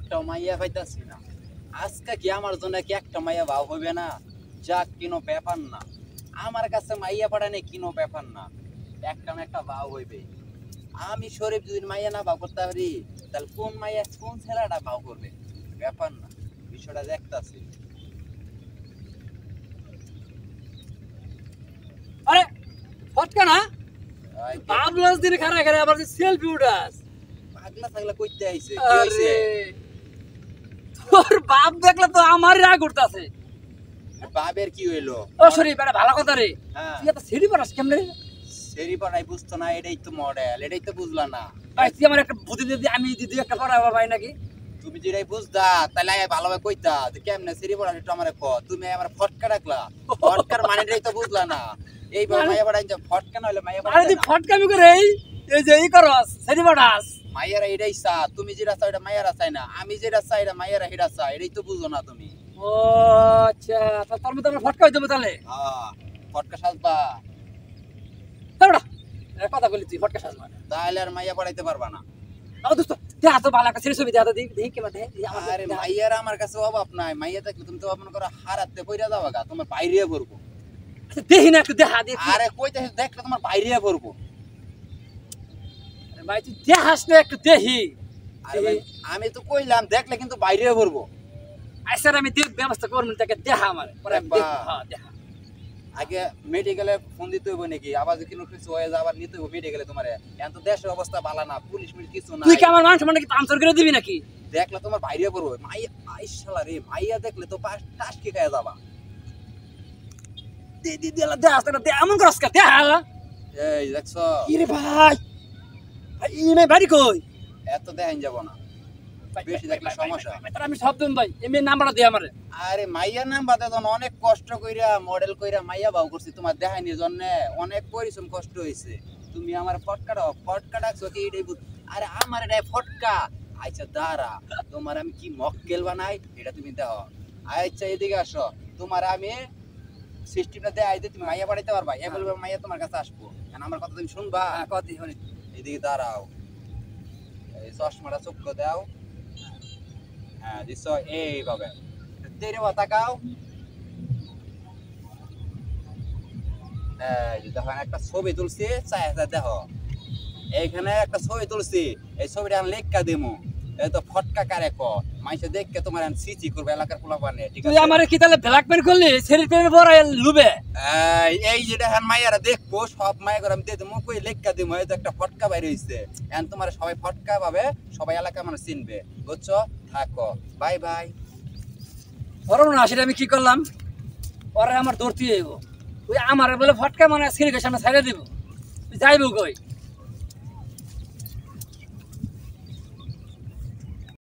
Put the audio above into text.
একটা মাইয়া পাইতাছি না। আজকে কি আমার জন্য কি একটা মাইয়া ভাও হবে না? যাক, কিনো ব্যাপার না। আমার কাছে মাইয়া পাঠানে কিনো ব্যাপার না, একটা না একটা ভাও হইবে। আমি শরীফ যদি মাইয়া না ভাও করতে পারি, তাহলে কোন মাইয়া কোন ছেলেটা ভাও করবে? ব্যাপার না, বিষয়টা দেখতাছি। আরে ফটকা না বাবলাস দিন খারা খারা আবার সেলফি উঠাস। পাগলা থাকলে কইতে আইছে কি আরে হইছে? তোর বাপ দেখলে তো আমারই রাগ উঠতাছে। বাবের কি হইলো? ও শরীফ এটা ভালো কথা রে। হ্যাঁ, তুই এত সিঁড়ি পারাস কেমনে? সেরি পড়াই বুঝতো না, এটাই তো মডেল, এটাই তো বুঝলা না। ভাই তুই আমার একটা বুদ্ধি দিদি, আমি দিদি একটা পড়াবো ভাই নাকি? তুমি যেটাই বুঝতা তাহলে ভালোভাবে কইতা যে কেমনে সেরি পড়া একটু আমারে ক। তুমি আমার ফটকা রাখলা, ফটকার মানেটাই তো বুঝলা না। এইবার মাইয়া পড়াই যে ফটকা নইলে মাইয়া আরে পড়াই তুই না। ফটকামি করে এই যে এই করস সিঁড়ি পারাস। মাইয়ারা এটাই চা, তুমি যেটা চাও এটা মাইয়ারা চাই না, আমি যেটা চাই এটা মাইয়ারা সেটা চাই, এটাই তো বুঝো না তুমি। ও আচ্ছা, তো তোর মতো আমরা ফটকা হইতে হবে তাহলে। হ্যাঁ, ফটকা সাজবা তাহলে কথা বলি তুই ফটকা সাজ মানে। তাহলে আর মাইয়া পড়াইতে পারবা না। ও দোস্ত দেখা তো ভালো একটা সিঁড়ি ছবি দেখা দেখি দেখি কেমন দেখি আমার। আরে মাইয়ারা আমার কাছে অভাব নাই, মাইয়া থাকলে তুমি তো মনে করো হারাতে পইরা যাবা গা, তোমার বাইরে পড়বো। দেখি না একটু দেখা দেখি। আরে কইতেছিস দেখলে তোমার বাইরে পড়বো। ভাই তুই দেখাস না একটু দেখি। আরে ভাই আমি তো কইলাম দেখলে কিন্তু বাইরে পড়বো। আচ্ছা আমি দেখ ব্যবস্থা করবো, তাকে দেখা আমার পরে আমি বাহ। দেখবো। হ্যাঁ দেখা। আগে মেডিকেলে ফোন দিতে হইব নাকি, আবার যদি কোনো কিছু হয়ে যায় আবার নিতে হইব মেডিকেলে তোমারে। এখন তো দেশের অবস্থা ভালো না, পুলিশ মিলিশ কিছু না। তুই কি আমার মানুষ মানে কি আনসার করে দিবি নাকি? দেখলে তোমার বাইরে পড়বো। মাইয়া আইশালা রে, মাইয়া দেখলে তো টাস কি খায় যাবা। দে দে দে দেখা তো দে এমন করস কা দেখা। এই দেখছো, কি রে ভাই, ভাই ই নাই বাড়ি কই? এত দেখান যাব না, বেশি দেখলে সমস্যা। তাহলে আমি সব দিন ভাই এমনি নাম্বারটা দে আমারে। আরে মাইয়া নাম বাদে তো অনেক কষ্ট কইরা মডেল কইরা মাইয়া বাউ করছি তোমার দেখাইনির জন্য, অনেক পরিশ্রম কষ্ট হইছে। তুমি আমার ফটকা দাও, ফটকা ডাকছো কি এটাই বুঝ। আরে আমার এটাই ফটকা। আচ্ছা দাঁড়া, তোমার আমি কি মক্কেল বানাই এটা তুমি দেখো। আচ্ছা এদিকে আসো, তোমার আমি সিস্টেমটা দেয় আইতে তুমি মাইয়া পাঠাইতে পারবা। এ বলবে মাইয়া তোমার কাছে আসবো, কারণ আমার কথা তুমি শুনবা। কতি হনি এদিকে দাঁড়াও, এই চশমাটা চোখ দাও। হ্যাঁ দিছ, এইভাবে দেরে তাকাও। দেখো একটা ছবি তুলছি, দেখো এইখানে একটা ছবি তুলছি, এই ছবিটা আমি লেখা দিমু। এই তো ফটকা কারে ক মাইসে দেখকে তোমার সিচি করবে এলাকার পোলাপানে, ঠিক তুই আছে? আমারে কি তাহলে ব্ল্যাকমেল করলি? শরীর প্রেমে বড় লুবে। এই যেটা হ্যাঁ মাইয়ারা দেখবো, সব মাইয়া করে আমি দিয়ে দেবো, কই লেখা দিমু। এই তো একটা ফটকা বাইরে হইছে, এখন তোমার সবাই ফটকা পাবে, সবাই এলাকা মানে চিনবে, বুঝছো? থাকো, বাই বাই। বরং না সেটা আমি কি করলাম, পরে আমার দৌড়তে যাইব। ওই আমার বলে ফটকা মানে সিঁড়ি সামনে ছাইড়ে দিব, তুই যাইব কই?